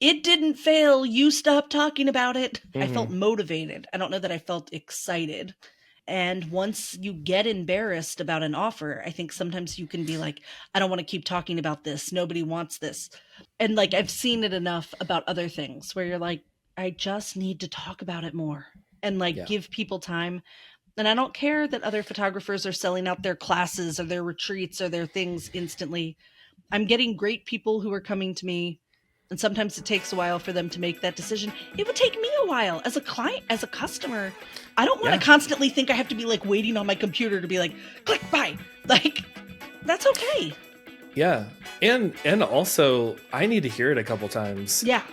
it didn't fail. You stop talking about it. I felt Mm-hmm. motivated. I don't know that I felt excited. And once you get embarrassed about an offer, I think sometimes you can be like, I don't want to keep talking about this. Nobody wants this. And like, I've seen it enough about other things where you're like, I just need to talk about it more and like Yeah. give people time. And I don't care that other photographers are selling out their classes or their retreats or their things instantly. I'm getting great people who are coming to me. And sometimes it takes a while for them to make that decision. It would take me a while as a client, as a customer. I don't want to Yeah. constantly think I have to be like waiting on my computer to be like, click, buy. Like, that's okay. Yeah. And also I need to hear it a couple times. Yeah.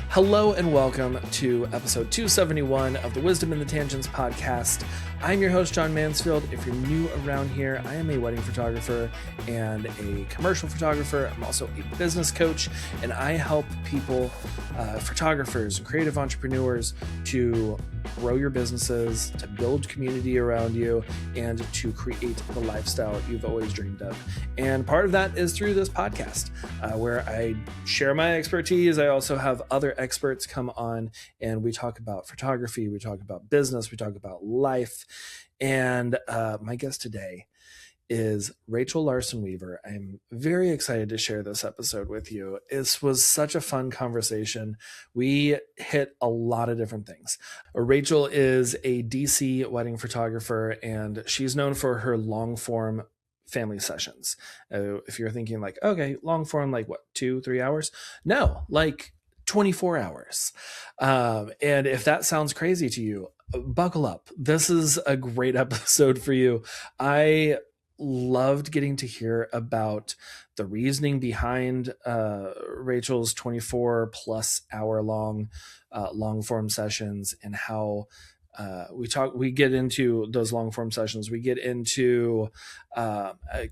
Hello and welcome to episode 271 of the Wisdom in the Tangents podcast. I'm your host, John Mansfield. If you're new around here, I am a wedding photographer and a commercial photographer. I'm also a business coach, and I help people, photographers and creative entrepreneurs, to grow your businesses, to build community around you, and to create the lifestyle you've always dreamed of. And part of that is through this podcast, where I share my expertise. I also have other experts come on, and we talk about photography, we talk about business, we talk about life. And my guest today is Rachel Larsen Weaver. I'm very excited to share this episode with you. This was such a fun conversation. We hit a lot of different things. Rachel is a DC wedding photographer, and she's known for her long form family sessions. If you're thinking like, okay, long form, like what, 2-3 hours? No, like 24 hours. And if that sounds crazy to you, buckle up. This is a great episode for you. I loved getting to hear about the reasoning behind Rachel's 24 plus hour long form sessions, and how we get into those long form sessions. We get into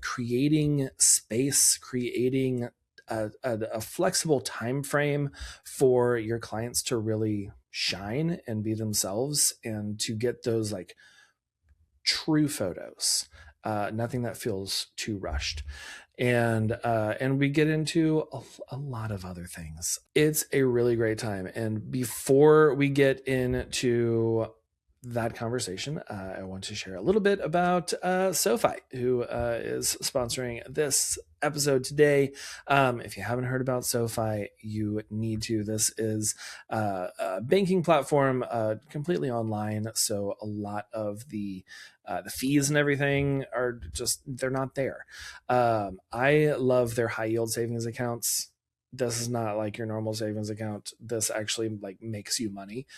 creating space, creating a flexible time frame for your clients to really shine and be themselves, and to get those like true photos, nothing that feels too rushed. And we get into a lot of other things. It's a really great time. And before we get into that conversation, I want to share a little bit about SoFi, who is sponsoring this episode today. If you haven't heard about SoFi, you need to. This is a banking platform, completely online. So a lot of the fees and everything are just, they're not there. I love their high yield savings accounts. This is not like your normal savings account. This actually like makes you money.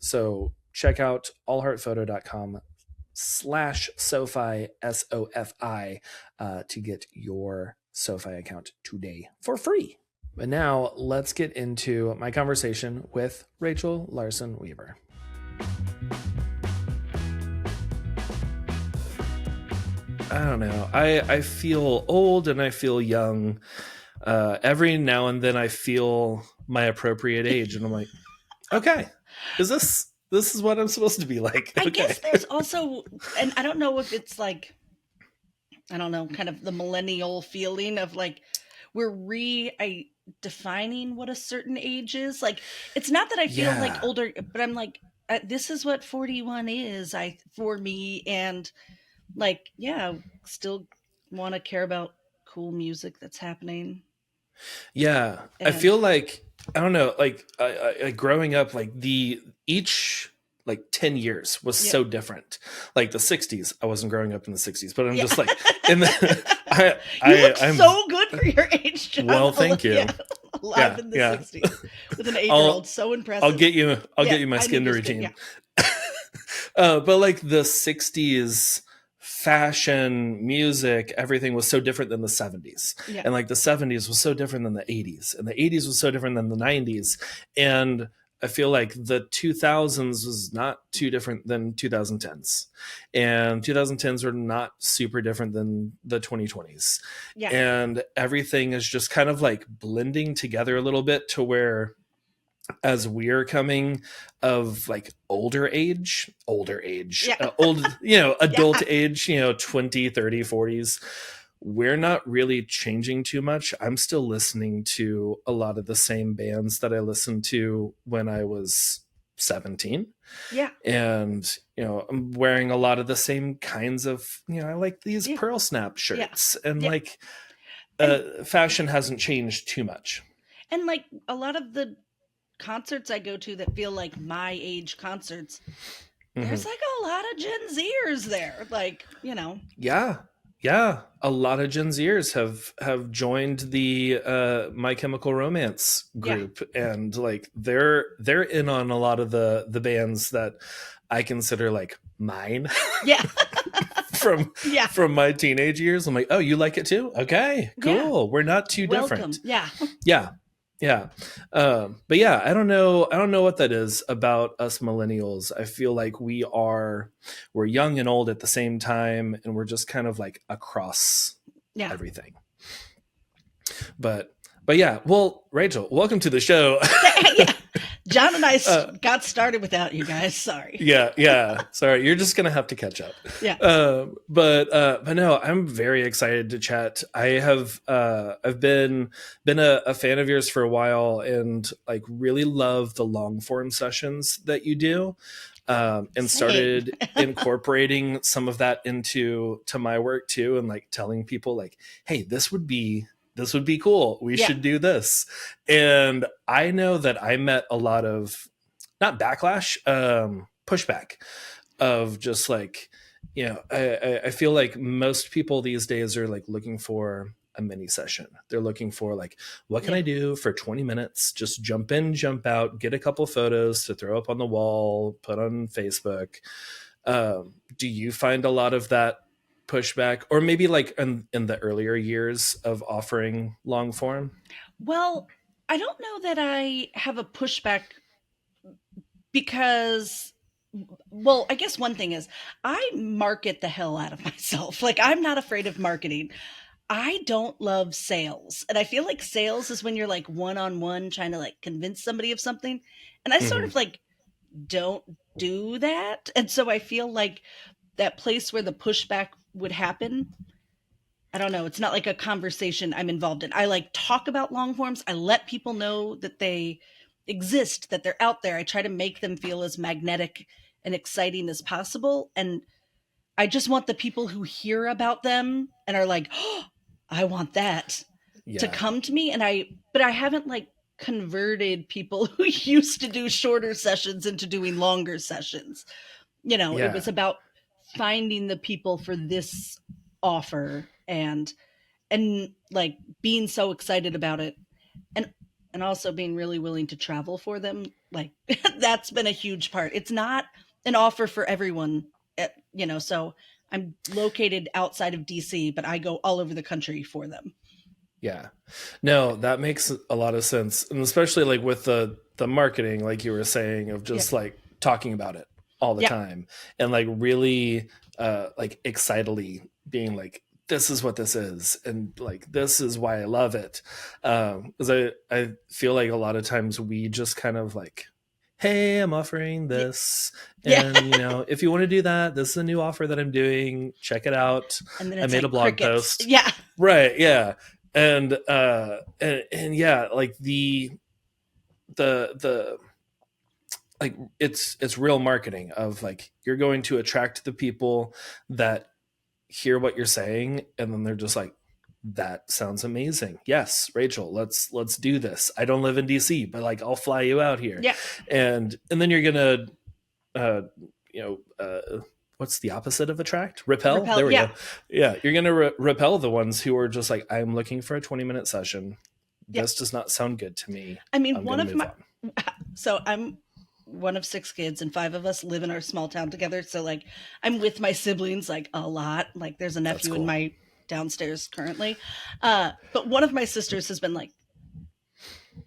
So check out allheartphoto.com/SoFi, SOFI, to get your SoFi account today for free. But now let's get into my conversation with Rachel Larsen Weaver. I don't know. I feel old and I feel young. Every now and then I feel my appropriate age, and I'm like, okay, this is what I'm supposed to be like. I Okay. guess there's also, and I don't know if it's like, I don't know, kind of the millennial feeling of like, we're defining what a certain age is. Like, it's not that I feel like older, but I'm like, this is what 41 is for me. And like, yeah, still want to care about cool music that's happening. Yeah. I feel like, I don't know, like growing up, like each like 10 years was so different. Like the 60s, I wasn't growing up in the 60s, but I'm just like in the I'm so good for your age, John. Well, thank you. Alive in the 60s with an 8-year-old. So impressive. I'll get you my skin to routine. But like the 60s fashion, music, everything was so different than the 70s. Yeah. And like the 70s was so different than the 80s. And the 80s was so different than the 90s. And I feel like the 2000s was not too different than 2010s. And 2010s were not super different than the 2020s. Yeah. And everything is just kind of like blending together a little bit, to where as we're coming of like older age, adult age, 20, 30, 40s, we're not really changing too much. I'm still listening to a lot of the same bands that I listened to when I was 17. Yeah. And, I'm wearing a lot of the same kinds of, I like these Yeah. pearl snap Yeah. shirts, and Yeah. like And fashion hasn't changed too much. like a lot of the concerts I go to that feel like my age concerts, Hmm. there's like a lot of Gen Zers there. Like, Yeah. Yeah, a lot of Gen Zers have joined the My Chemical Romance yeah. group, and like they're in on a lot of the bands that I consider like mine Yeah. from Yeah. from my teenage years. I'm like, oh, you like it too? Okay, Yeah. cool. We're not too different. Welcome. Yeah. Yeah, yeah. But yeah, I don't know. I don't know what that is about us millennials. I feel like we're young and old at the same time, and we're just kind of like across Yeah. everything. But but yeah. Well, Rachel, welcome to the show. Yeah. John and I uh, got started without you guys. Sorry. yeah. Sorry, you're just gonna have to catch up. Yeah. But no, I'm very excited to chat. I've been a fan of yours for a while, and like really love the long form sessions that you do. And Same. started incorporating some of that to my work too, and like telling people like, hey, this would be cool. We Yeah. should do this. And I know that I met a lot of not backlash, pushback of just like, I feel like most people these days are like looking for a mini session. They're looking for like, what can Yeah. I do for 20 minutes? Just jump in, jump out, get a couple photos to throw up on the wall, put on Facebook. Do you find a lot of that pushback, or maybe like in the earlier years of offering long form? Well, I don't know that I have a pushback because, well, I guess one thing is I market the hell out of myself. Like, I'm not afraid of marketing. I don't love sales. And I feel like sales is when you're like one on one trying to like convince somebody of something. And I sort Hmm. of like don't do that. And so I feel like that place where the pushback would happen, I don't know, it's not like a conversation I'm involved in. I like talk about long forms. I let people know that they exist, that they're out there. I try to make them feel as magnetic and exciting as possible. And I just want the people who hear about them and are like, "Oh, I want that," to Yeah, come to me. But I haven't like converted people who used to do shorter sessions into doing longer sessions. It yeah, was about finding the people for this offer and like being so excited about it, and also being really willing to travel for them. Like that's been a huge part. It's not an offer for everyone, so I'm located outside of DC, but I go all over the country for them. yeah. No, that makes a lot of sense, and especially like with the marketing, like you were saying, of Yeah. just like talking about it all the Yeah. time, and like really like excitedly being like, this is what this is, and like this is why I love it. Because I feel like a lot of times we just kind of like, hey, I'm offering Yeah. this, Yeah. and if you want to do that, this is a new offer that I'm doing. Check it out. And then I it's made a like blog crickets. post. Yeah. Right, yeah. And yeah, like the like it's real marketing of like, you're going to attract the people that hear what you're saying, and then they're just like, that sounds amazing. Yes, Rachel, let's do this. I don't live in DC, but like, I'll fly you out here. Yeah. And then you're gonna uh what's the opposite of attract? Repel. Repel. There we Yeah. go. Yeah, you're gonna repel the ones who are just like, I'm looking for a 20-minute session. Yeah. This does not sound good to me. I mean, I'm one gonna of move my on. so I'm one of 6 kids, and 5 of us live in our small town together. So like I'm with my siblings like a lot. Like there's a That's nephew in cool. my downstairs currently. But one of my sisters has been like,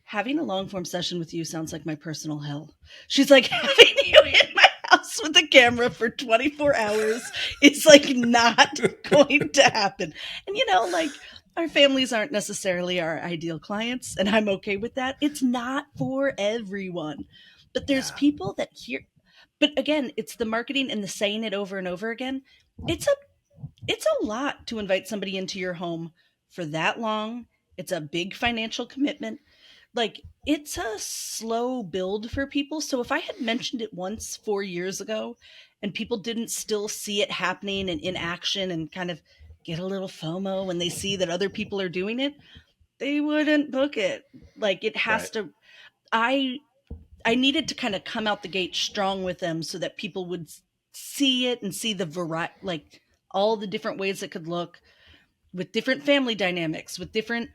having a long form session with you sounds like my personal hell. She's like, having you in my house with a camera for 24 hours is like not going to happen. And like our families aren't necessarily our ideal clients, and I'm okay with that. It's not for everyone. But there's Yeah. people but again, it's the marketing and the saying it over and over again. It's a it's a lot to invite somebody into your home for that long. It's a big financial commitment. Like, it's a slow build for people. So if I had mentioned it once 4 years ago and people didn't still see it happening and in action and kind of get a little FOMO when they see that other people are doing it, they wouldn't book it. Like, it has Right. to. I I needed to kind of come out the gate strong with them so that people would see it and see the variety, like all the different ways it could look with different family dynamics, with different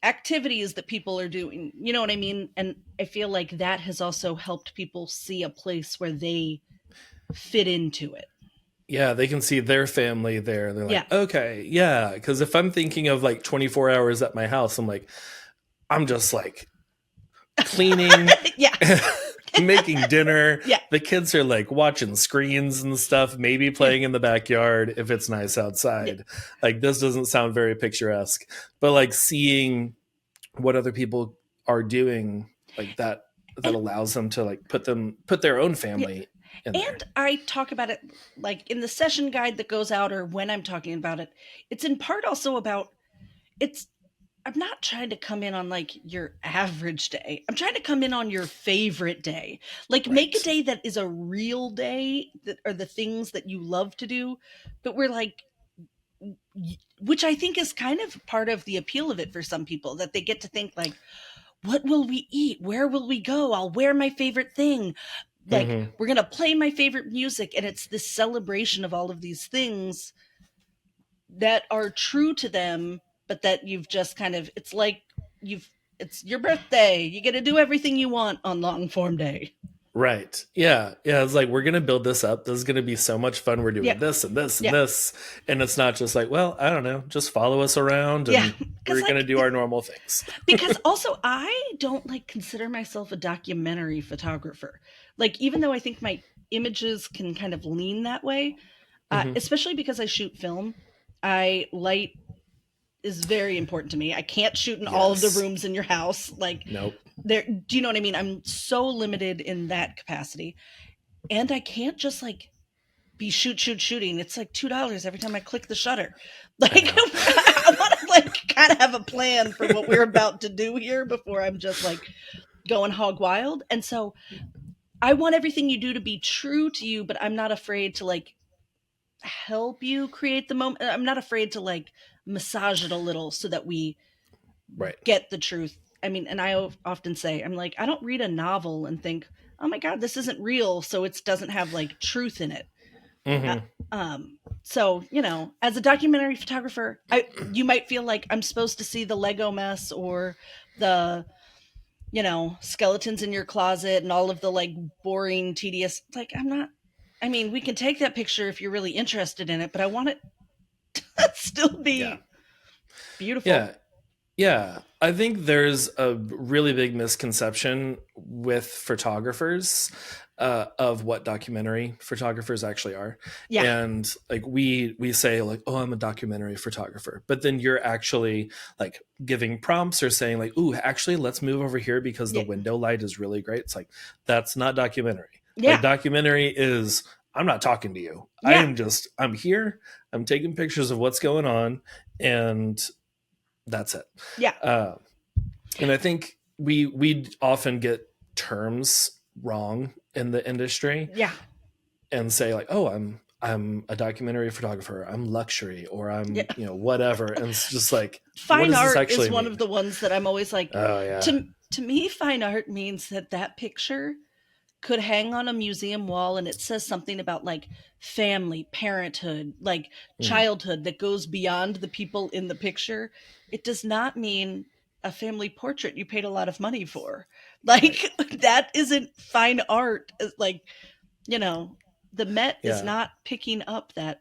activities that people are doing. You know what I mean? And I feel like that has also helped people see a place where they fit into it. Yeah, they can see their family there. They're Yeah. like, okay, yeah. Because if I'm thinking of like 24 hours at my house, I'm like, I'm just like cleaning, Yeah. making dinner. Yeah. The kids are like watching screens and stuff, maybe Yeah. playing in the backyard if it's nice Yeah. outside. Like, this doesn't sound very picturesque, but like seeing what other people are doing, like that And allows them to like put their own yeah. family in there. And I talk about it like in the session guide that goes out or when I'm talking about it. It's in part also about it's I'm not trying to come in on like your average day. I'm trying to come in on your favorite day. Like, make a Right. day that is a real day that are the things that you love to do, but we're like which I think is kind of part of the appeal of it for some people, that they get to think like, what will we eat? Where will we go? I'll wear my favorite thing. Like, Hmm. we're going to play my favorite music, and it's this celebration of all of these things that are true to them, but that you've just kind of, it's like you've, it's your birthday. You get to do everything you want on long form day. Right. Yeah. Yeah. It's like, we're going to build this up. This is going to be so much fun. We're Yeah. doing this and this and Yeah. this. And it's not just like, well, I don't know, just follow us around Yeah. and Cause we're going to like, do our normal things. because also I don't like consider myself a documentary photographer. Like, even though I think my images can kind of lean that way, Hmm. especially because I shoot film, light is very important to me. I can't shoot in all of the Yes. rooms in your house. Like, Nope. there, do you know what I mean? I'm so limited in that capacity. And I can't just like be shooting. It's like $2 every time I click the shutter. Like, I know. I want to like kind of have a plan for what we're about to do here before I'm just like going hog wild. And so I want everything you do to be true to you, but I'm not afraid to like help you create the moment. I'm not afraid to like massage it a little so that we Right. get the truth. I mean, and I often say, I'm like, I don't read a novel and think, oh my God, this isn't real. So it doesn't have like truth in it. Uh, Hmm. so, as a documentary photographer, you might feel like I'm supposed to see the Lego mess or the, skeletons in your closet and all of the like boring, tedious, like, I'm not, I mean, we can take that picture if you're really interested in it, but I want it to still Yeah. be beautiful. Yeah. Yeah, I think there's a really big misconception with photographers of what documentary photographers actually are, Yeah. and like we say like, oh, I'm a documentary photographer, but then you're actually like giving prompts or saying like, ooh, actually, let's move over here because the Yeah. window light is really great. It's like, that's not documentary. Like, Yeah. documentary is, I'm not talking to you. Yeah. I'm here. I'm taking pictures of what's going on, and that's it. Yeah. Uh, and I think we often get terms wrong in the industry Yeah. and say like, oh, I'm a documentary photographer, I'm luxury, or Yeah. I'm, whatever, and it's just like, what Fine does this art is actually one of mean? the ones that I'm always like, Oh yeah. to me, fine art means that picture could hang on a museum wall and it says something about like family, parenthood, like Mm, childhood that goes beyond the people in the picture. It does not mean a family portrait you paid a lot of money for. right. Like, that isn't fine art. Like, you know, the Met is Yeah. not picking up that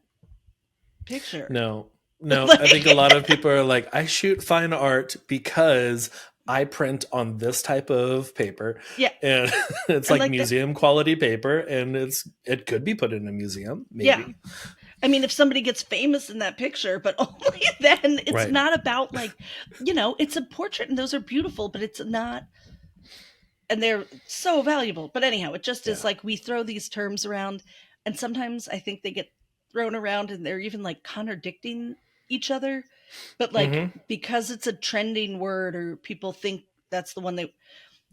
picture. No, no, I think Like, a lot of people are like, I shoot fine art because I print on this type of paper, yeah. and it's And like like that, museum quality paper, and it could be put in a museum, yeah. maybe. I mean, if somebody gets famous in that picture, but only then, it's Right. not about like, it's a portrait and those are beautiful, but it's not, and they're so valuable. But anyhow, it just is Yeah. like we throw these terms around, and sometimes I think they get thrown around and they're even like contradicting each other. But like Mm-hmm. because it's a trending word or people think that's the one they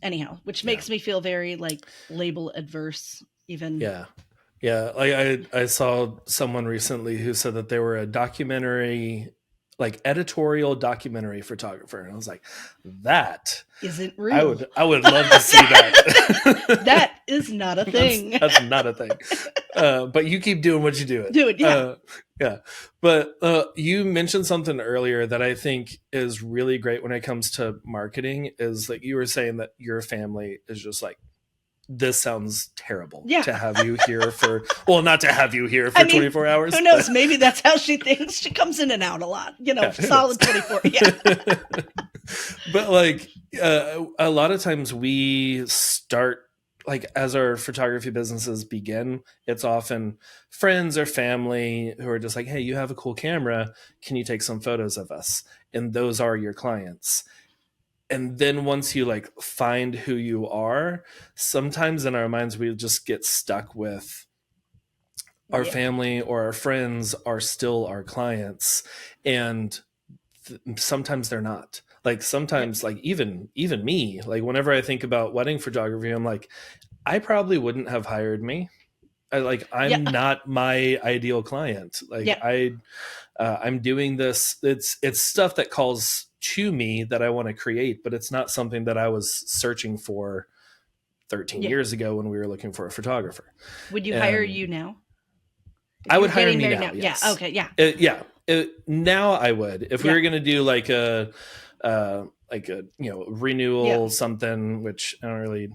anyhow, which Yeah. makes me feel very like label adverse even. Yeah. Yeah, like I saw someone recently who said that they were a documentary, like editorial documentary photographer, and I was like, that Isn't I real. would I would love to see that. That is not a thing. That's not a thing. But you keep doing what you do it. Do it, yeah. Yeah, but you mentioned something earlier that I think is really great when it comes to marketing. Is like you were saying that your family is just like, this sounds terrible Yeah. to have you here for, well, not to have you here I for mean, 24 hours, who but knows? Maybe that's how she thinks. She comes in and out a lot, yeah, who knows? solid 24. Yeah. But like a lot of times we start, like as our photography businesses begin, it's often friends or family who are just like, hey, you have a cool camera, can you take some photos of us? And those are your clients. And then once you like find who you are, sometimes in our minds we just get stuck with our Yeah. family or our friends are still our clients, and sometimes they're not. Like Yep. sometimes, like even me, like whenever I think about wedding photography, I'm like, I probably wouldn't have hired me. Yeah. I'm not my ideal client. Yeah. I'm doing this, it's stuff that calls to me that I want to create, but it's not something that I was searching for 13 Yeah. years ago when we were looking for a photographer. Would you hire And you now? If I you were would hire getting me married now. now? Yeah. Yes. Okay. Yeah. Yeah. Now I would. If we Yeah. were going to do like a Yeah. renewal something, which I don't really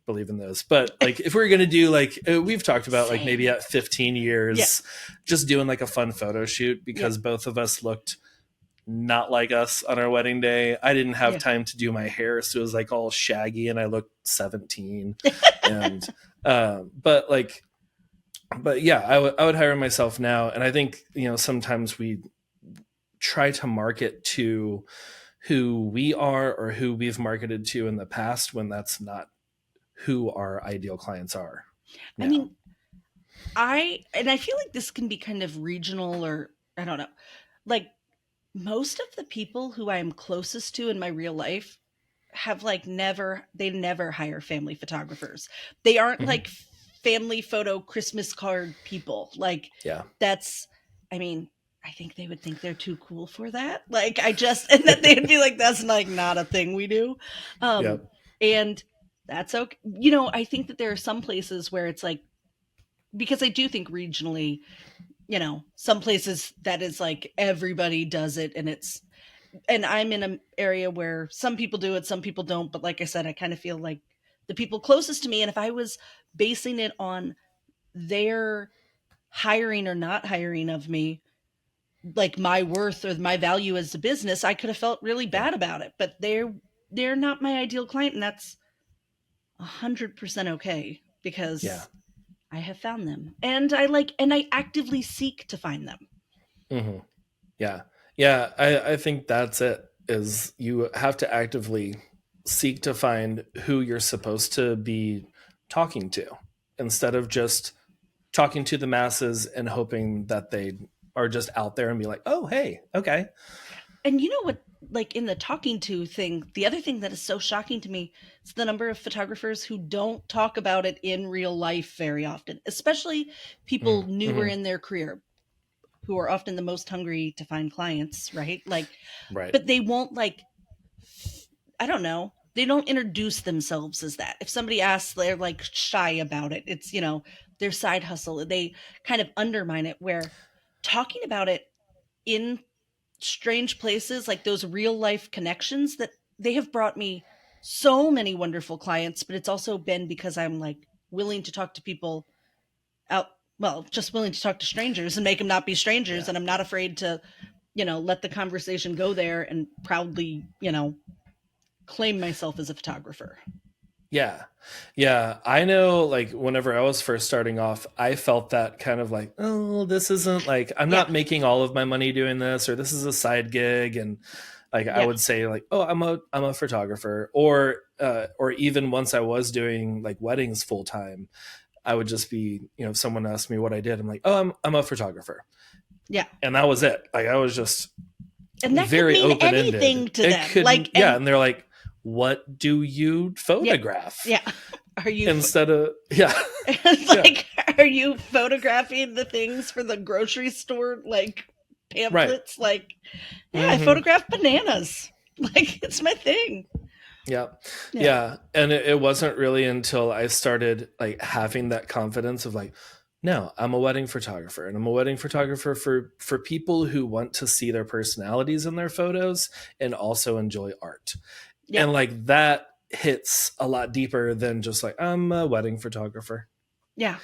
believe in those, but like if we were going to do like we've talked about like maybe Same. at 15 Yeah. years, just doing like a fun photo shoot Yeah. because both of us looked not like us on our wedding day. I didn't have Yeah. time to do my hair, so it was like all shaggy and I looked 17. And but like but yeah, I would hire myself now. And I think sometimes we try to market to who we are or who we've marketed to in the past when that's not who our ideal clients are I now. mean, I feel like this can be kind of regional or I don't know. Like most of the people who I'm closest to in my real life have like never hire family photographers. They aren't Hmm. like family photo Christmas card people. Like Yeah. that's I mean, I think they would think they're too cool for that. Like I just and that they'd be like that's like not a thing we do. Um Yep. and that's okay. I think that there are some places where it's like because I do think regionally, some places that is like everybody does it and I'm in an area where some people do it, some people don't. But like I said, I kind of feel like the people closest to me, and if I was basing it on their hiring or not hiring of me, like my worth or my value as a business, I could have felt really Yeah. bad about it. But they're not my ideal client, and that's 100% okay Yeah. because I have found them, and I actively seek to find them. Hmm. Yeah. Yeah. I think that's it, is you have to actively seek to find who you're supposed to be talking to instead of just talking to the masses and hoping that they are just out there and be like, oh, hey, okay. And you know what? Like in the talking to thing, the other thing that is so shocking to me is the number of photographers who don't talk about it in real life very often, especially people newer Mm-hmm. in their career who are often the most hungry to find clients, right? Like, Right. but they won't like, I don't know, they don't introduce themselves as that. If somebody asks, they're like shy about it. It's, their side hustle. They kind of undermine it where talking about it in strange places, like those real life connections that they have brought me so many wonderful clients, but it's also been because I'm like willing to talk to people out, well, just willing to talk to strangers and make them not be strangers. Yeah. And I'm not afraid to, let the conversation go there and proudly, claim myself as a photographer. Yeah. Yeah. I know, like, whenever I was first starting off, I felt that kind of like, oh, this isn't like, I'm Yeah. not making all of my money doing this, or this is a side gig. And like, I Yeah. would say, like, oh, I'm a photographer. Or even once I was doing like weddings full time, I would just be, if someone asked me what I did, I'm like, oh, I'm a photographer. Yeah. And that was it. Like I was just And that could very mean open ended. anything to It them. couldn't, Like, yeah. and And they're like, what do you yeah, photograph? yeah. Are you Instead of, yeah, it's yeah, like, are you photographing the things for the grocery store, like right. pamphlets? Like, yeah, I Mm-hmm. photograph bananas. Like, it's my thing. Yeah. Yeah. Yeah. And it wasn't really until I started like having that confidence of like, no, I'm a wedding photographer and I'm a wedding photographer for people who want to see their personalities in their photos and also enjoy art. Yeah. And like that hits a lot deeper than just like I'm a wedding photographer. Yeah.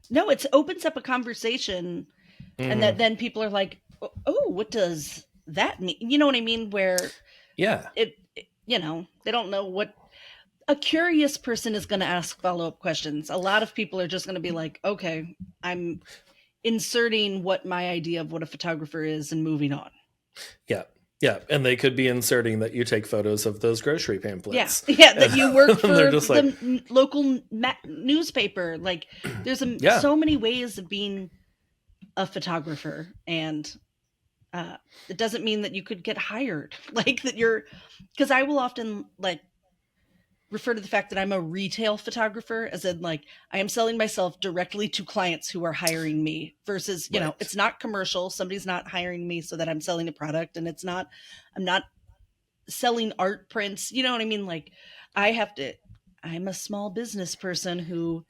No, it opens up a conversation, and that Hmm. then people are like, oh, what does that mean? You know what I mean? Where Yeah. they don't know what a curious person is going to ask follow up questions. A lot of people are just going to be like, okay, I'm inserting what my idea of what a photographer is and moving on. Yeah. Yeah. And they could be inserting that you take photos of those grocery Yeah, pamphlets. yeah, that And, you work and they're for just like, the local newspaper. Like, there's yeah. so many ways of being a photographer, and uh, it doesn't mean that you could get hired. Like that you're, because I will often like refer to the fact that I'm a retail photographer, as in like I am selling myself directly to clients who are hiring me versus, Right. it's not commercial. Somebody's not hiring me so that I'm selling a product, and I'm not selling art prints. You know what I mean? Like I have to, I'm a small business person who,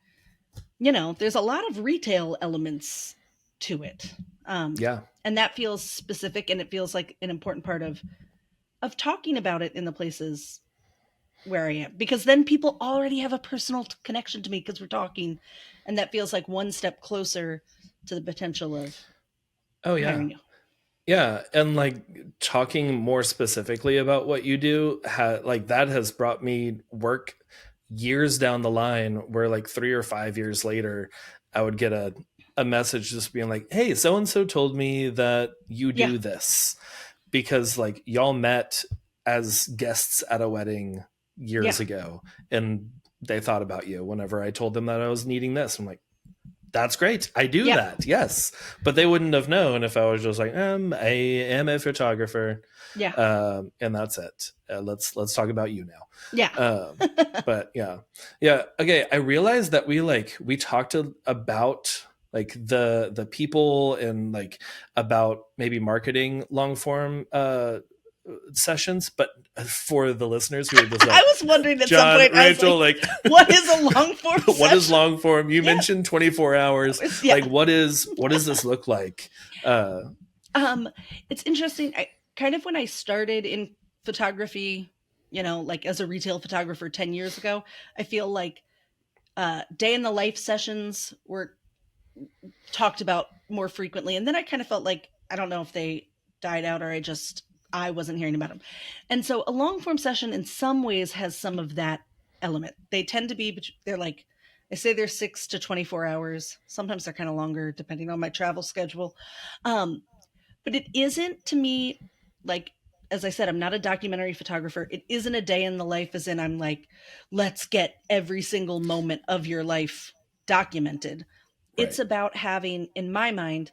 there's a lot of retail elements to it. Um, Yeah. and that feels specific, and it feels like an important part of talking about it in the places where I am, because then people already have a personal connection to me because we're talking, and that feels like one step closer to the potential of Oh, yeah. hiring you. Yeah, and like talking more specifically about what you do, like that has brought me work years down the line where like 3 or 5 years later, I would get a message just being like, "Hey, so and so told me that you Yeah, do this because like y'all met as guests at a wedding yeah, years ago and they thought about you whenever I told them that I was needing this." I'm like, that's great. I do yeah, that. Yes. But they wouldn't have known if I was just like, I am a photographer. yeah, And that's it. Let's talk about you now. yeah. But yeah. Yeah. Okay. I realized that we talked about like the people and like about maybe marketing long form sessions, but for the listeners who are just I like, was wondering at some John, point. I was Rachel, like, like "What is a long form what is session?" long form? You Yeah, mentioned 24 hours. yeah. Like what does this look like? Um, it's interesting. I kind of, when I started in photography, like as a retail photographer 10 years ago, I feel like day in the life sessions were talked about more frequently. And then I kind of felt like, I don't know if they died out, or I wasn't hearing about them. And so a long form session in some ways has some of that element. They tend to be, they're like, I say they're 6 to 24 hours. Sometimes they're kind of longer depending on my travel schedule. Um, but it isn't, to me, like, as I said, I'm not a documentary photographer. It isn't a day in the life, as in I'm like, let's get every single moment of your life documented. It's Right. about having, in my mind,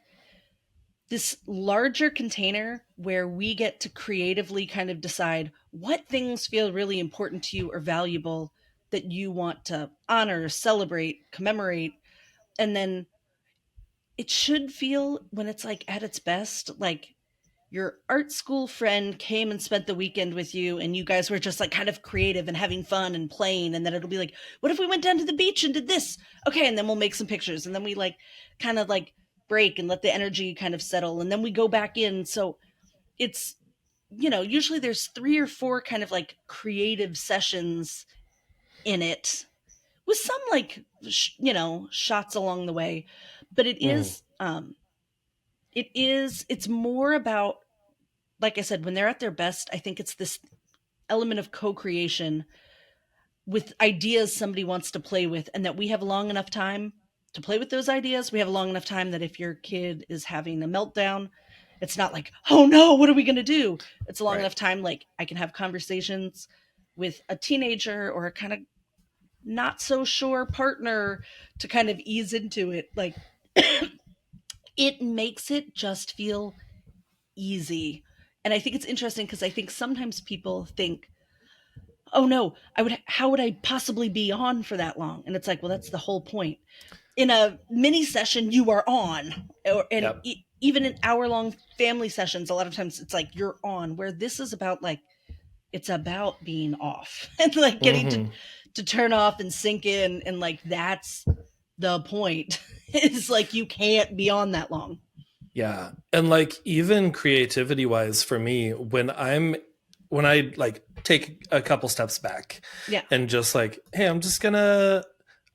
this larger container where we get to creatively kind of decide what things feel really important to you or valuable, that you want to honor, celebrate, commemorate. And then it should feel, when it's like at its best, like your art school friend came and spent the weekend with you, and you guys were just like kind of creative and having fun and playing. And then it'll be like, what if we went down to the beach and did this? Okay. And then we'll make some pictures, and then we like kind of like break and let the energy kind of settle, and then we go back in. So it's, usually there's 3 or 4 kind of like creative sessions in it, with some like shots along the way. But Mhm. it's more about, like I said, when they're at their best, I think it's this element of co-creation with ideas somebody wants to play with, and that we have long enough time to play with those ideas. We have a long enough time that if your kid is having a meltdown, it's not like, oh no, what are we going to do? It's a long Right. enough time, like I can have conversations with a teenager or a kind of not so sure partner to kind of ease into it, like it makes it just feel easy. And I think it's interesting because I think sometimes people think, oh no, how would I possibly be on for that long? And it's like, well, that's the whole point. In a mini session, you are on, and Yep. even in hour long family sessions, a lot of times it's like you're on, where this is about like, it's about being off and like getting Mm-hmm. to turn off and sink in. And like, that's the point. It's like, you can't be on that long. Yeah. And like even creativity wise for me, when I like take a couple steps back Yeah. and just like, hey,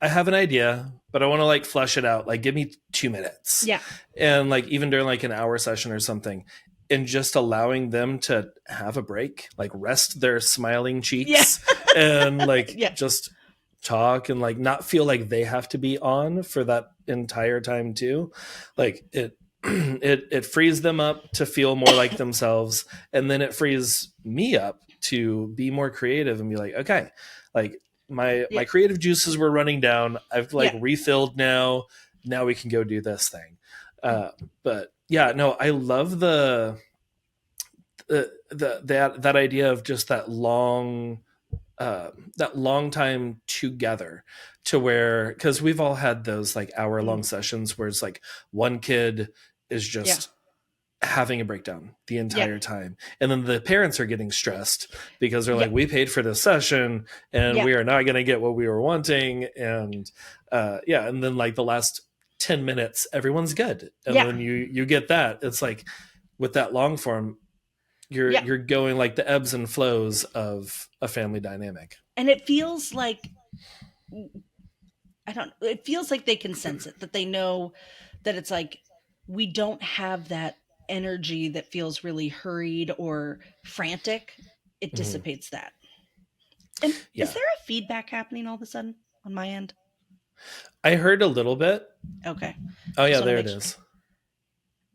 I have an idea, but I want to like flesh it out. Like give me 2 minutes. Yeah. And like even during like an hour session or something, and just allowing them to have a break, like rest their smiling Yeah. cheeks and like Yeah. just talk and like not feel like they have to be on for that entire time too. Like it frees them up to feel more like themselves, and then it frees me up to be more creative and be like, okay, like my Yeah. creative juices were running down. I've like Yeah. refilled now. Now we can go do this thing. But yeah, no, I love that idea of just that long time together, to where, because we've all had those like hour long Mm. sessions where it's like one kid is Yeah. just having a breakdown the Yeah. entire time, and then the parents are getting stressed because they're Yeah. like, we paid for this session and Yeah. we are not going to get what we were wanting. And yeah, and then like the last 10 minutes everyone's good, and Yeah. then you get that. It's like with that long form, Yeah. you're going like the ebbs and flows of a family dynamic. And it feels like, I don't, it feels like they can sense it, that they know that it's like, we don't have that energy that feels really hurried or frantic. It Mm-hmm. dissipates that. And is Yeah, there a feedback happening all of a sudden on my end? I heard a little bit. Okay. Oh Just yeah, want to there make it sure. is.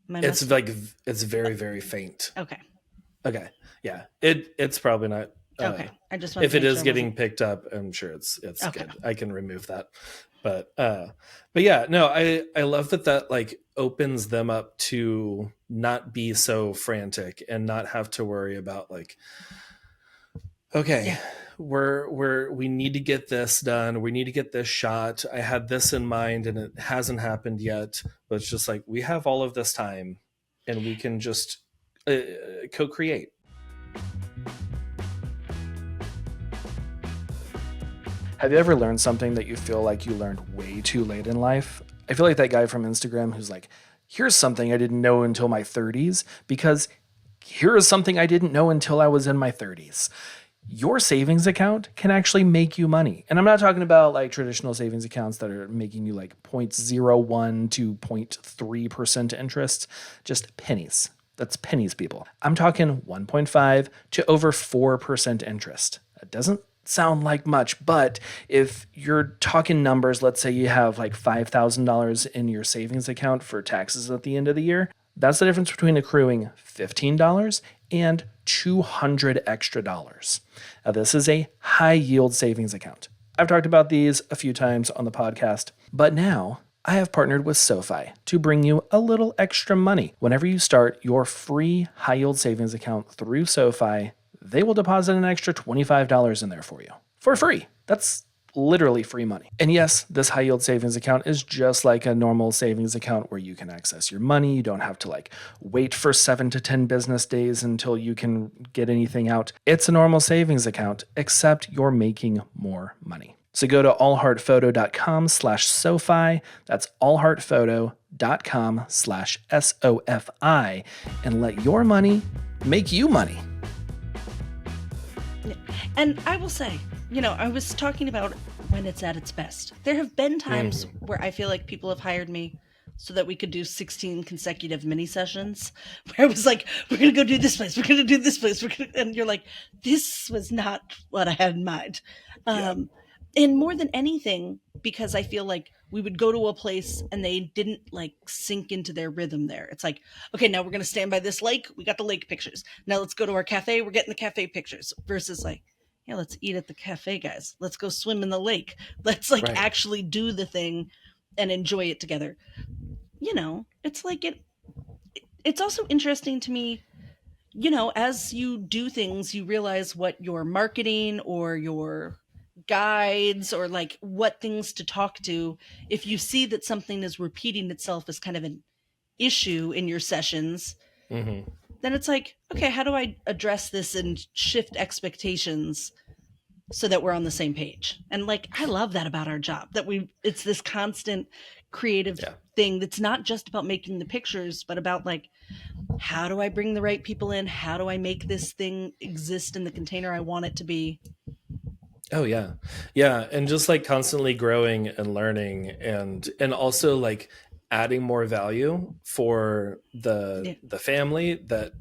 My It's must. like it's very very faint. Okay. Okay, yeah, it's probably not. Okay. I just wanted If to it make sure is I getting wasn't. picked up, I'm sure it's Okay. good. I can remove that. But yeah, no, I love that like opens them up to not be so frantic and not have to worry about like, okay, Yeah. we need to get this done, we need to get this shot, I had this in mind and it hasn't happened yet, but it's just like we have all of this time and we can just uh, co-create. Have you ever learned something that you feel like you learned way too late in life? I feel like that guy from Instagram who's like, here's something I didn't know until my 30s, because here is something I didn't know until I was in my 30s. Your savings account can actually make you money. And I'm not talking about like traditional savings accounts that are making you like 0.01 to 0.3% interest, just pennies. That's pennies, people. I'm talking 1.5 to over 4% interest. That doesn't sound like much, but if you're talking numbers, let's say you have like $5,000 in your savings account for taxes at the end of the year, that's the difference between accruing $15 and $200 extra dollars. Now, this is a high yield savings account. I've talked about these a few times on the podcast, but now I have partnered with SoFi to bring you a little extra money. Whenever you start your free high yield savings account through SoFi, they will deposit an extra $25 in there for you for free. That's literally free money. And yes, this high yield savings account is just like a normal savings account where you can access your money. You don't have to like wait for 7 to 10 business days until you can get anything out. It's a normal savings account, except you're making more money. So go to allheartphoto.com/SoFi. That's allheartphoto.com/SOFI and let your money make you money. And I will say, I was talking about when it's at its best. There have been times where I feel like people have hired me so that we could do 16 consecutive mini sessions where I was like, we're going to go do this place. We're going to do this place. And you're like, this was not what I had in mind. Yeah. And more than anything, because I feel like we would go to a place and they didn't like sink into their rhythm there. It's like, okay, now we're going to stand by this lake. We got the lake pictures. Now let's go to our cafe. We're getting the cafe pictures versus like, yeah, let's eat at the cafe, guys. Let's go swim in the lake. Let's like Right. actually do the thing and enjoy it together. It's like it's also interesting to me, as you do things, you realize what your marketing or your guides or like what things to talk to. If you see that something is repeating itself as kind of an issue in your sessions, Hmm. then it's like, okay, how do I address this and shift expectations so that we're on the same page? And like, I love that about our job, that it's this constant creative Yeah. thing that's not just about making the pictures, but about like, how do I bring the right people in? How do I make this thing exist in the container I want it to be? Oh yeah. Yeah, and just like constantly growing and learning, and also like adding more value for Yeah. the family that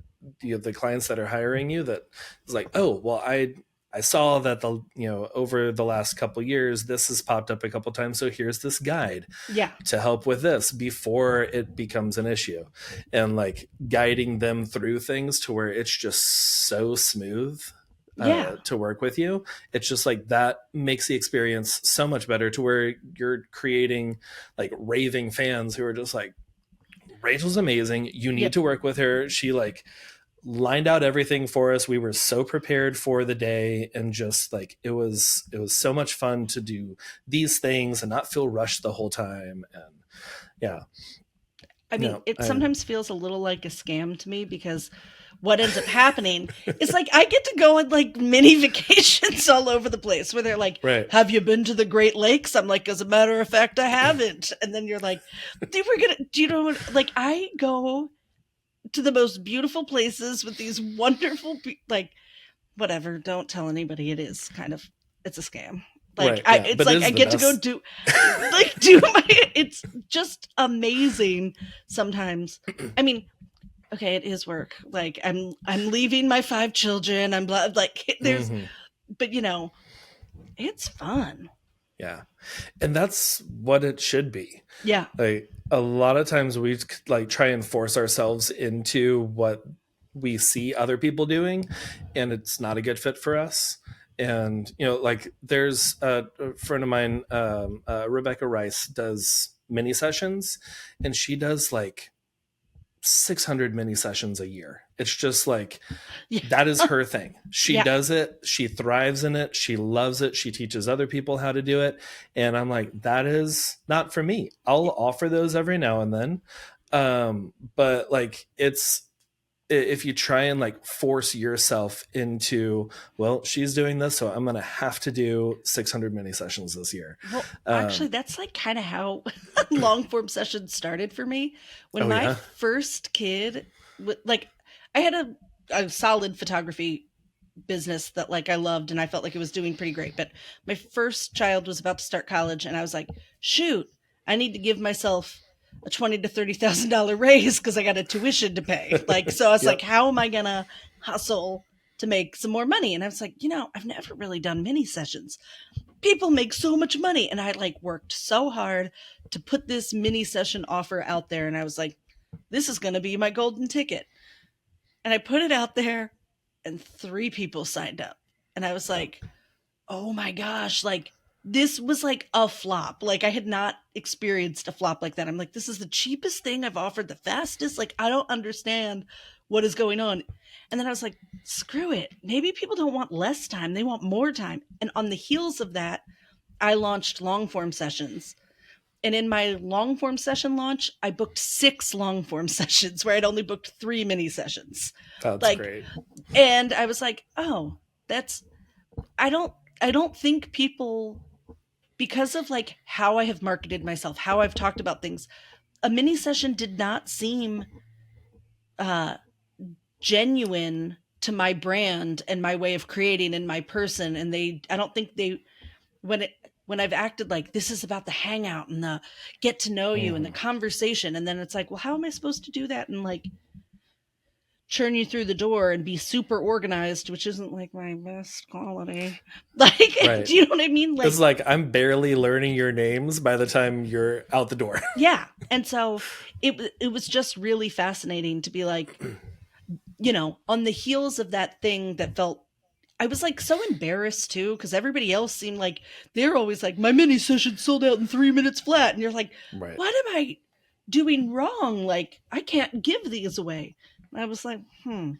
the clients that are hiring you, that is like, "Oh, well, I saw that over the last couple years this has popped up a couple times, so here's this guide Yeah. to help with this before it becomes an issue," and like guiding them through things to where it's just so smooth Yeah. to work with you. It's just like that makes the experience so much better, to where you're creating like raving fans who are just like, Rachel's amazing, you need Yep. to work with her. She like lined out everything for us. We were so prepared for the day, and just like it was so much fun to do these things and not feel rushed the whole time. And yeah, I mean, no, it sometimes feels a little like a scam to me because what ends up happening is like I get to go on like mini vacations all over the place where they're like, right. "Have you been to the Great Lakes?" I'm like, "As a matter of fact, I haven't." And then you're like, Do you know what? Like, I go to the most beautiful places with these wonderful, like, whatever. Don't tell anybody. It is kind of, it's a scam. Like, Right, yeah, it's but it like I is the get to go best. do, like, do my. It's just amazing sometimes. I mean, okay, it is work. Like I'm leaving my 5 children. I'm like there's, Hmm. but it's fun. Yeah, and that's what it should be. Yeah, Like a lot of times we like try and force ourselves into what we see other people doing, and it's not a good fit for us. And like there's a friend of mine, Rebecca Rice, does mini sessions, and she does like 600 mini sessions a year. It's just like, yeah, that is her thing. She yeah. does it. She thrives in it. She loves it. She teaches other people how to do it. And I'm like, that is not for me. I'll offer those every now and then. But like, if you try and like force yourself into, well, she's doing this, so I'm going to have to do 600 mini sessions this year. Well, actually, Um, that's like kind of how long form sessions started for me. When oh my yeah. first kid, like, I had a solid photography business that like I loved and I felt like it was doing pretty great. But my first child was about to start college and I was like, shoot, I need to give myself a $20,000 to $30,000 raise because I got a tuition to pay. Like, so I was like, Yep. how am I gonna hustle to make some more money? And I was like, I've never really done mini sessions. People make so much money. And I like worked so hard to put this mini session offer out there. And I was like, this is gonna be my golden ticket. And I put it out there and 3 people signed up. And I was Yep. like, oh my gosh, like this was like a flop. Like I had not experienced a flop like that. I'm like, this is the cheapest thing I've offered, the fastest. Like, I don't understand what is going on. And then I was like, screw it. Maybe people don't want less time, they want more time. And on the heels of that, I launched long form sessions. And in my long form session launch, I booked 6 long form sessions where I'd only booked 3 mini sessions. That's Like, great. and I was like, oh, that's I don't I don't think people, because of like how I have marketed myself, how I've talked about things, a mini session did not seem uh genuine to my brand and my way of creating and my person. And I don't think when I've acted like this is about the hangout and the get to know you and the Hmm. conversation, and then it's like, well, how am I supposed to do that and like churn you through the door and be super organized, which isn't like my best quality. Like, Right. do you know what I mean? It's Like, like I'm barely learning your names by the time you're out the door. yeah. And so it was just really fascinating to be like, on the heels of that thing that felt, I was like so embarrassed too because everybody else seemed like they're always like, my mini session sold out in 3 minutes flat. And you're like, Right. what am I doing wrong? Like, I can't give these away. And I was like, Uh,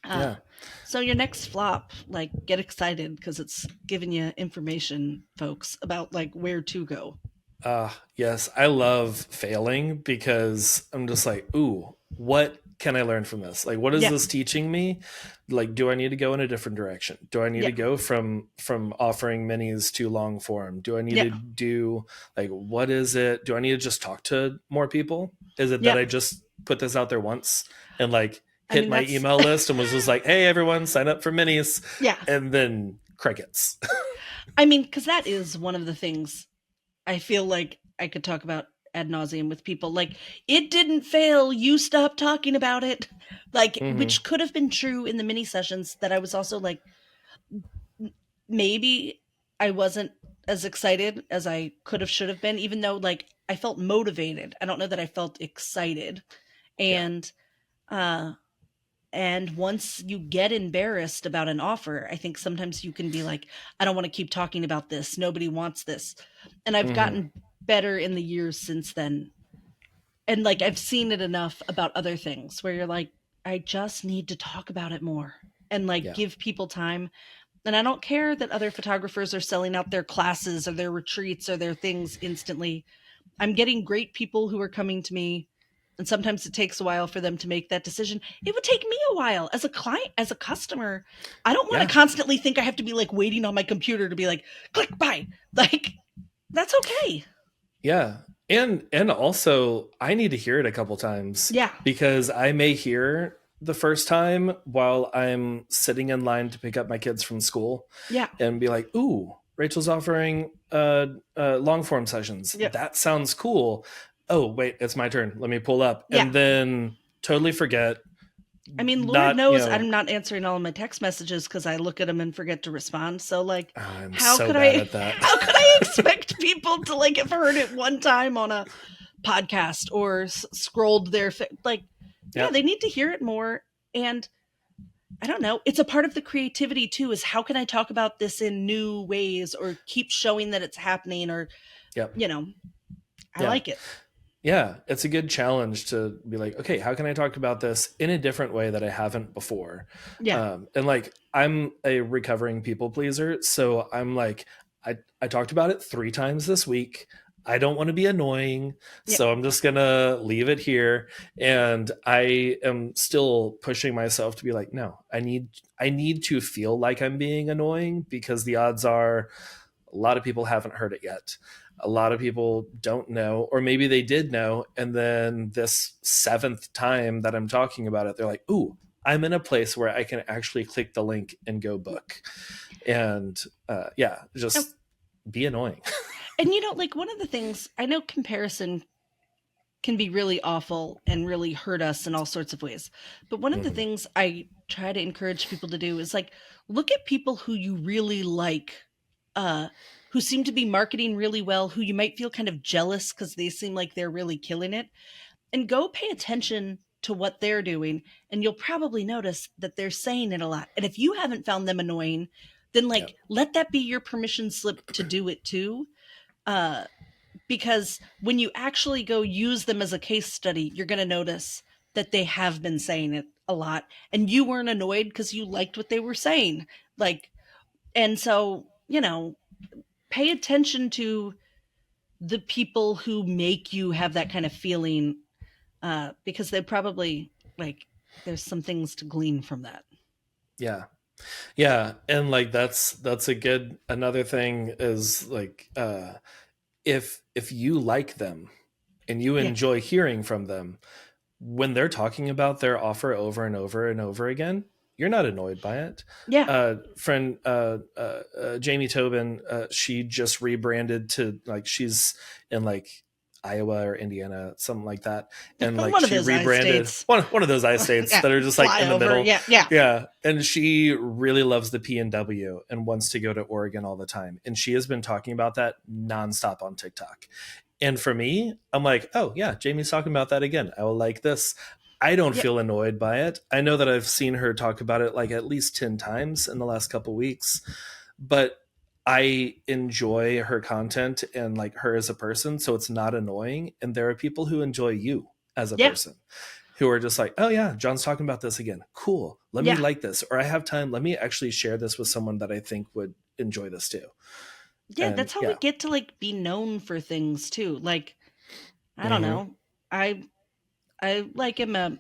Yeah. so your next flop, like, get excited because it's giving you information, folks, about like where to go. Yes, I love failing because I'm just like, ooh, what can I learn from this? Like, what is Yeah, this teaching me? Like, do I need to go in a different direction? Do I need yeah, to go from offering minis to long form? Do I need to yeah, do like what is it? Do I need to just talk to more people? Is it that yeah. I just put this out there once and like I hit mean, my that's email list and was just like, hey everyone, sign up for minis, yeah. and then crickets. I mean, because that is one of the things I feel like I could talk about ad nauseum with people. Like, it didn't fail. You stop talking about it. Like, Hmm. which could have been true in the mini sessions. That I was also like, maybe I wasn't as excited as I could have, should have been, even though like I felt motivated. I don't know that I felt excited. Yeah. And uh and once you get embarrassed about an offer, I think sometimes you can be like, I don't want to keep talking about this. Nobody wants this. And I've Hmm. gotten better in the years since then. And like I've seen it enough about other things where you're like, I just need to talk about it more and like Yeah. give people time. And I don't care that other photographers are selling out their classes or their retreats or their things instantly. I'm getting great people who are coming to me, and sometimes it takes a while for them to make that decision. It would take me a while as a client, as a customer. I don't want to Yeah. constantly think I have to be like waiting on my computer to be like, click buy. Like, that's okay. Yeah. And also I need to hear it a couple times Yeah. because I may hear the first time while I'm sitting in line to pick up my kids from school Yeah. and be like, "Ooh, Rachel's offering long form sessions. Yeah. That sounds cool. Oh, wait, it's my turn. Let me pull up." Yeah. And then totally forget, I mean, Lord not, knows I'm not answering all of my text messages because I look at them and forget to respond. So, like, I'm how so could bad I, at that. how could I expect people to like have heard it one time on a podcast or scrolled their like? Yeah, Yep. they need to hear it more. And I don't know. It's a part of the creativity too. Is how can I talk about this in new ways or keep showing that it's happening or Yep. you know, I Yeah. like it. Yeah, it's a good challenge to be like, okay, how can I talk about this in a different way that I haven't before? Yeah, And like, I'm a recovering people pleaser, so I'm like, I talked about it 3 times this week. I don't want to be annoying, yeah, so I'm just gonna leave it here. And I am still pushing myself to be like, no, I need to feel like I'm being annoying because the odds are a lot of people haven't heard it yet. A lot of people don't know, or maybe they did know. And then this seventh time that I'm talking about it, they're like, ooh, I'm in a place where I can actually click the link and go book. And yeah, oh, just be annoying. and like one of the things I know comparison can be really awful and really hurt us in all sorts of ways. But one of the Hmm. things I try to encourage people to do is like look at people who you really like, uh, who seem to be marketing really well, who you might feel kind of jealous because they seem like they're really killing it, and go pay attention to what they're doing. And you'll probably notice that they're saying it a lot. And if you haven't found them annoying, then like Yep. let that be your permission slip to do it too. Uh, because when you actually go use them as a case study, you're going to notice that they have been saying it a lot and you weren't annoyed because you liked what they were saying. Like, and so, pay attention to the people who make you have that kind of feeling, because they probably like, there's some things to glean from that. Yeah. Yeah. And like, that's a good, another thing is like, if you like them and you Yeah. enjoy hearing from them, when they're talking about their offer over and over and over again, you're not annoyed by it. Yeah. Friend Jamie Tobin, she just rebranded to like she's in like Iowa or Indiana, something like that, and like One of she those I rebranded states. one of those I states Yeah. that are just like Fly in the over. middle. Yeah. Yeah. Yeah, and she really loves the PNW and wants to go to Oregon all the time, and she has been talking about that nonstop on TikTok. And for me, I'm like, oh yeah, Jamie's talking about that again. I will like this. I don't Yeah. feel annoyed by it. I know that I've seen her talk about it like at least 10 times in the last couple weeks, but I enjoy her content and like her as a person, so it's not annoying. And there are people who enjoy you as a Yeah. person who are just like, oh yeah, John's talking about this again. Cool. Let me Yeah. like this. Or I have time. Let me actually share this with someone that I think would enjoy this too. Yeah, And that's how we yeah. get to like be known for things too. Like, I don't Mm-hmm. know. I I like am a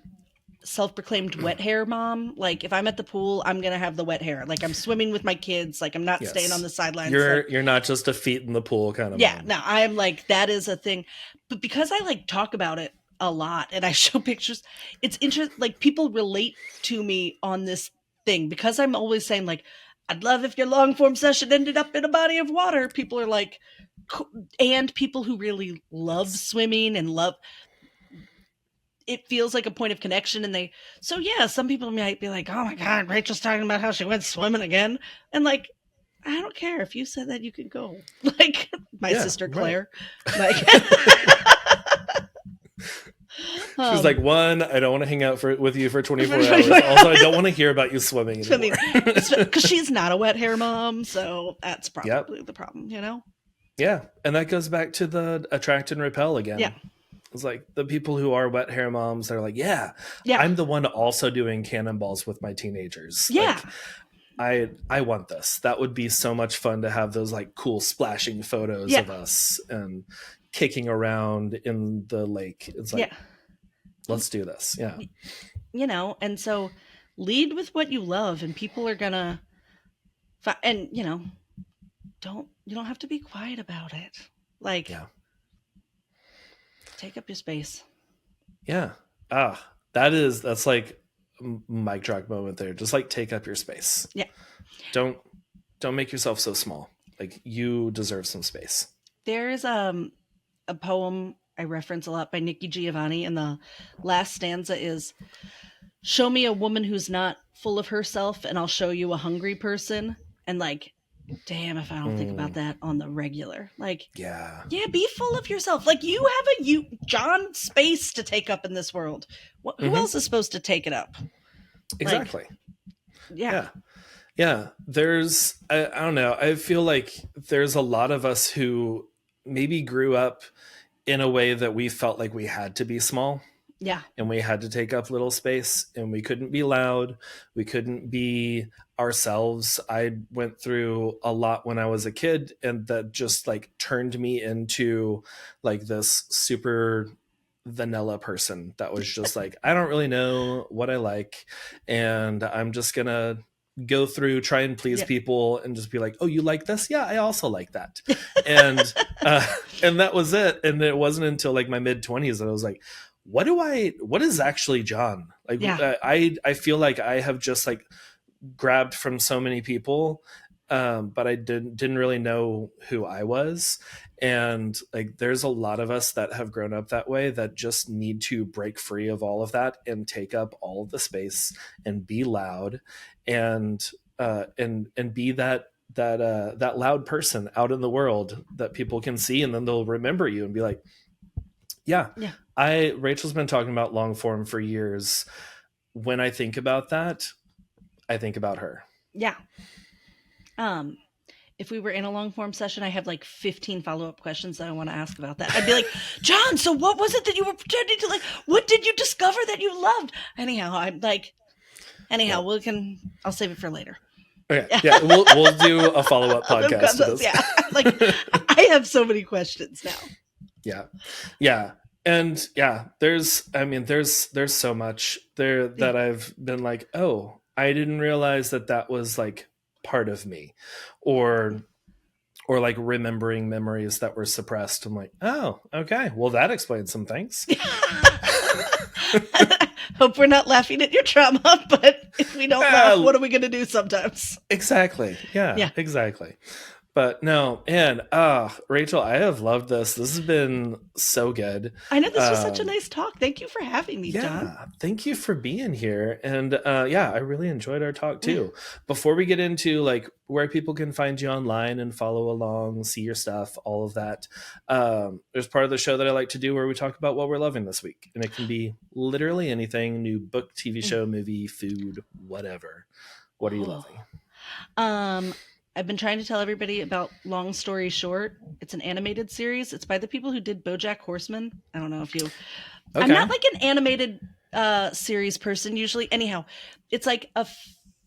self-proclaimed wet hair mom. Like if I'm at the pool, I'm going to have the wet hair. Like I'm swimming with my kids, like I'm not staying on Yes. the sidelines like You're not just a feet in the pool kind of yeah, mom. no, I'm like that is a thing. But because I like talk about it a lot and I show pictures, it's interesting like people relate to me on this thing because I'm always saying like I'd love if your long form session ended up in a body of water. People are like and people who really love Yes. swimming and love it feels like a point of connection and they so yeah some people might be like oh my god Rachel's talking about how she went swimming again and like I don't care if you said that you can go like my Yeah, sister right. Claire like She's like, um one, I don't want to hang out with you for 24 hours. Also, I don't want to hear about you swimming anymore. swimming because she's not a wet hair mom so that's Yep. probably the problem you know Yeah. And that goes back to the attract and repel yeah again. It's like the people who are wet hair moms, they're like, yeah, yeah I'm the one also doing cannonballs with my teenagers. yeah Like, I want this. That would be so much fun to have those like cool splashing photos yeah of us and kicking around in the lake. It's like, yeah let's do this. Yeah. you know and so lead with what you love and people are gonna and you know you don't have to be quiet about it like Yeah. take up your space Yeah. That's like mic drop moment there. Just like take up your space. yeah Don't don't make yourself so small. Like you deserve some space. there's a poem I reference a lot by Nikki Giovanni and the last stanza is show me a woman who's not full of herself and I'll show you a hungry person and like damn if I don't think about Mm, that on the regular like yeah. yeah be full of yourself like you have a you John space to take up in this world who Hmm. else is supposed to take it up like Exactly. yeah Yeah. Yeah. I don't know. I feel like there's a lot of us who maybe grew up in a way that we felt like we had to be small yeah and we had to take up little space and we couldn't be loud. We couldn't be ourselves. I went through a lot when I was a kid and that just like turned me into like this super vanilla person that was just like, I don't really know what I like. And I'm just going to go through, try and please yeah people and just be like, oh, you like this? Yeah, I also like that. And, uh, and that was it. And it wasn't until like my mid 20s that I was like, what is actually John? Like, yeah I feel like I have just like grabbed from so many people, but I didn't really know who I was. And like, there's a lot of us that have grown up that way that just need to break free of all of that and take up all of the space and be loud and and be that loud person out in the world that people can see and then they'll remember you and be like, yeah, yeah Rachel's been talking about long form for years. When I think about that, I think about her. yeah um if we were in a long form session, I have like 15 follow up questions that I want to ask about that. I'd be like, John, so what was it that you were pretending to like? What did you discover that you loved? Anyhow, I'm like, Yeah. I'll save it for later. Okay. Yeah. We'll do a follow up podcast to this. Yeah. Like, I have so many questions now. Yeah. Yeah. And yeah, there's so much there that I've been like, oh, I didn't realize that was like part of me, or like remembering memories that were suppressed. I'm like, oh, okay, well that explains some things. Hope we're not laughing at your trauma, but if we don't laugh, what are we going to do sometimes? Exactly. Yeah, Yeah. exactly. But no, and Rachel, I have loved this. This has been so good. I know this was such a Um, nice talk. Thank you for having me, John. yeah, thank you for being here. And yeah, I really enjoyed our talk Yeah. too. Before we get into like where people can find you online and follow along, see your stuff, all of that, there's part of the show that I like to do where we talk about what we're loving this week. And it can be literally anything: new book, TV Mm. show, movie, food, whatever. What are you Oh. loving? Um, I've been trying to tell everybody about Long Story Short. It's an animated series. It's by the people who did BoJack Horseman. I don't know if you I'm not Okay. like an animated series person usually. Anyhow, it's like a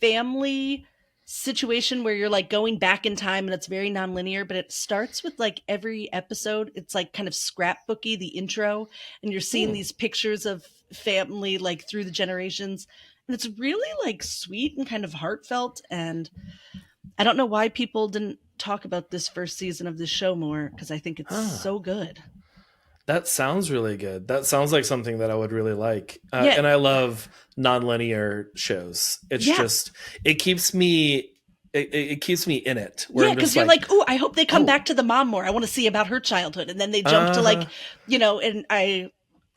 family situation where you're like going back in time and it's very nonlinear, but it starts with like every episode. It's like kind of scrapbooky, the intro, and you're seeing Hmm. these pictures of family like through the generations. And it's really like sweet and kind of heartfelt. And I don't know why people didn't talk about this first season of this show more because I think it's Huh. so good. That sounds really good. That sounds like something that I would really like. Yeah, And I love nonlinear shows. It's yeah, just it keeps me it keeps me in it. Where yeah, I'm because just you're like, like, oh, I hope they come oh, back to the mom more. I want to see about her childhood, and then they jump to uh-huh. like, and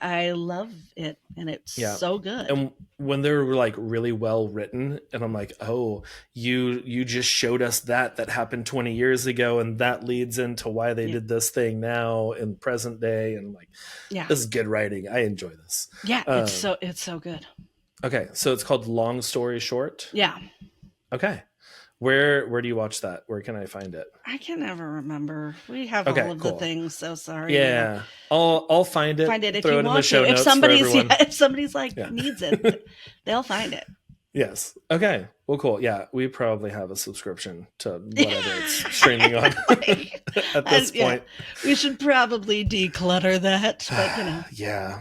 I love it, and it's Yeah. so good. And when they're like really well written, and I'm like, oh, you just showed us that happened 20 years ago, and that leads into why they Yeah, did this thing now in present day. And I'm like, yeah, this is good writing. I enjoy this. yeah. Um, It's so good. okay, so it's called Long Story Short. Yeah, Okay. Where do you watch that? Where can I find it? I can never remember. We have all Okay, of the cool. things, so sorry. Yeah. I'll find it, Find it if throw you it in the want to. show If notes for somebody's everyone. if somebody's like Yeah. needs it, they'll find it. Yes. Okay. Well, cool. Yeah, we probably have a subscription to whatever it's I streaming on know, like, at this yeah, point. we should probably declutter that, but Yeah.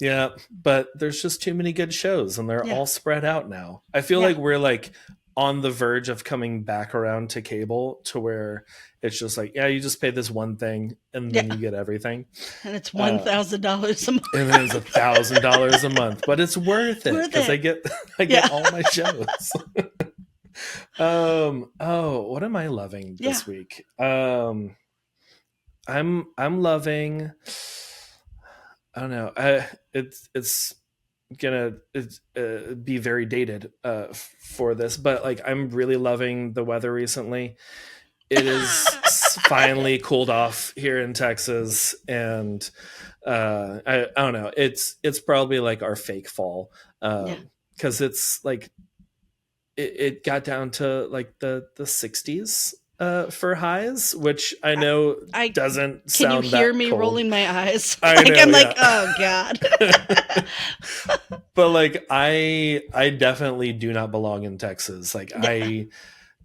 Yeah, but there's just too many good shows and they're yeah, all spread out now. I feel yeah, like we're like on the verge of coming back around to cable to where it's just like, yeah, you just pay this one thing and then yeah. you get everything. And it's Uh, $1,000 a month. and then it's $1,000 a month, but it's worth It's it worth because I it. get I Yeah. get all my shows. Oh, what am I loving Yeah. this week? I'm loving, I don't know. It's gonna be very dated for this, but like I'm really loving the weather recently. It is finally cooled off here in Texas, and I don't know. It's probably like our fake fall, Yeah. because it's like it got down to like the 60s for highs, which I I, know I doesn't can you sound hear that me cold. rolling my eyes? I Like know, I'm like, yeah. oh God. But like I definitely do not belong in Texas. Like Yeah. I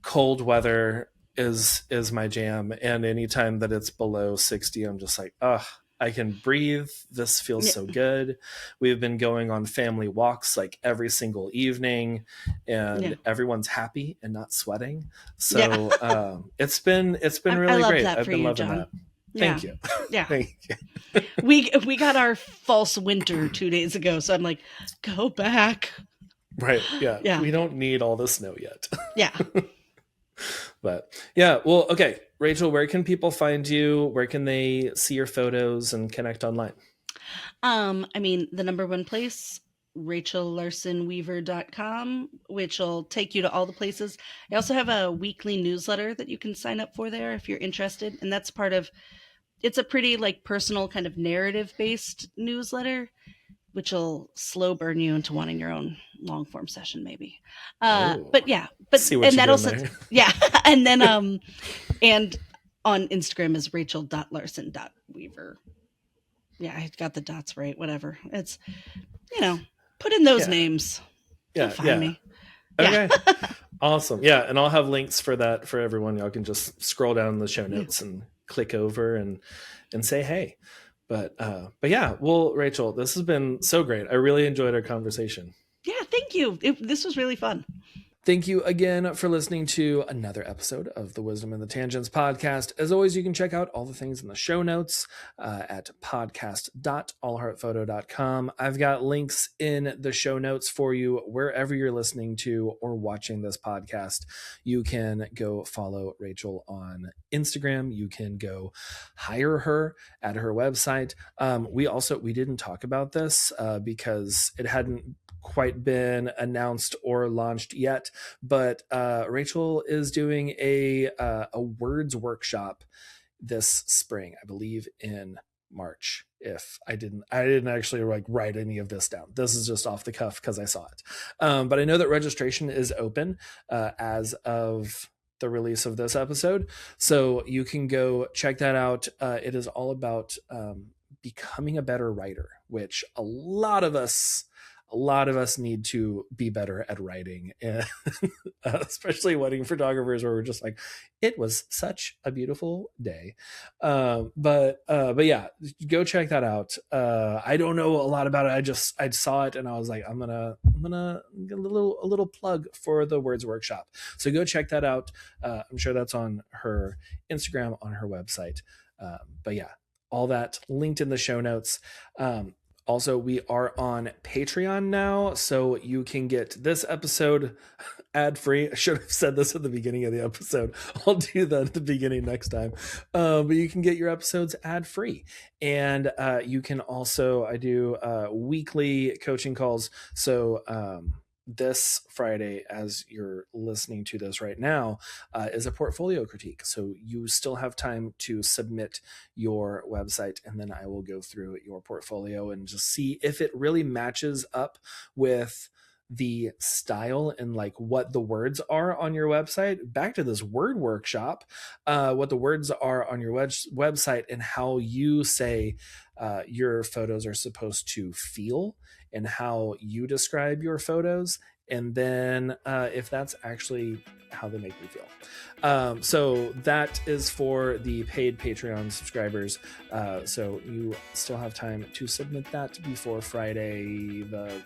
cold weather is my jam, and anytime that it's below 60, I'm just like, ugh, I can breathe. This feels Yeah. so good. We've been going on family walks like every single evening, Yeah. and everyone's happy and not sweating. Yeah. So it's been I really love great. that I've for been you, loving John. that. Yeah. Thank you. Yeah. Thank you. We got our false winter 2 days ago, so I'm like, go back. Right. Yeah. Yeah. We don't need all the snow yet. Yeah. But yeah, well, okay. Rachel, where can people find you? Where can they see your photos and connect online? I mean, the number one place, RachelLarsenWeaver.com, which will take you to all the places. I also have a weekly newsletter that you can sign up for there if you're interested. And that's part of it's a pretty like personal kind of narrative based newsletter, which will slow burn you into wanting your own long form session, maybe. Oh, But yeah, see what and you're that doing also, there. yeah. And then, and on Instagram is Rachel.Larsen.Weaver. Yeah, I got the dots right. Whatever. It's, put in those Yeah. names. You'll Yeah. find Yeah. me. Yeah. Okay. Awesome. Yeah. And I'll have links for that for everyone. Y'all can just scroll down the show notes and click over and say hey. But yeah, well, Rachel, this has been so great. I really enjoyed our conversation. Yeah. Thank you. This was really fun. Thank you again for listening to another episode of the Wisdom in the Tangents podcast. As always, you can check out all the things in the show notes at podcast.allheartphoto.com. I've got links in the show notes for you wherever you're listening to or watching this podcast. You can go follow Rachel on Instagram. You can go hire her at her website. We didn't talk about this because it hadn't quite been announced or launched yet, but Rachel is doing a words workshop this spring, I believe in March. If I didn't actually write any of this down. This is just off the cuff because I saw it. But I know that registration is open as of the release of this episode, so you can go check that out. It is all about becoming a better writer, which a lot of us need to be better at writing, and especially wedding photographers, where we're just like, it was such a beautiful day. But yeah, go check that out. I don't know a lot about it. I saw it and I was like, I'm gonna get a little plug for the words workshop. So go check that out. I'm sure that's on her Instagram, on her website. But yeah, all that linked in the show notes. Also, we are on Patreon now, so you can get this episode ad-free. I should have said this at the beginning of the episode. I'll do that at the beginning next time. But you can get your episodes ad-free. And you can also, I do weekly coaching calls. So this Friday, as you're listening to this right now, is a portfolio critique. So you still have time to submit your website, and then I will go through your portfolio and just see if it really matches up with the style and like what the words are on your website. Back to this word workshop, what the words are on your website and how you say your photos are supposed to feel and how you describe your photos, and then if that's actually how they make me feel. So that is for the paid Patreon subscribers. So you still have time to submit that before Friday, the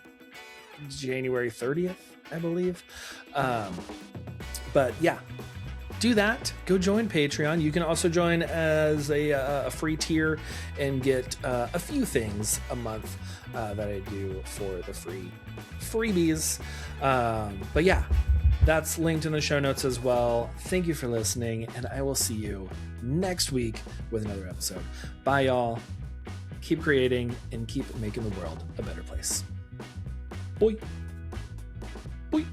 January 30th, I believe. But yeah, do that. Go join Patreon. You can also join as a free tier and get a few things a month that I do for the freebies. But yeah, that's linked in the show notes as well. Thank you for listening, and I will see you next week with another episode. Bye, y'all. Keep creating and keep making the world a better place. Boy. Boy.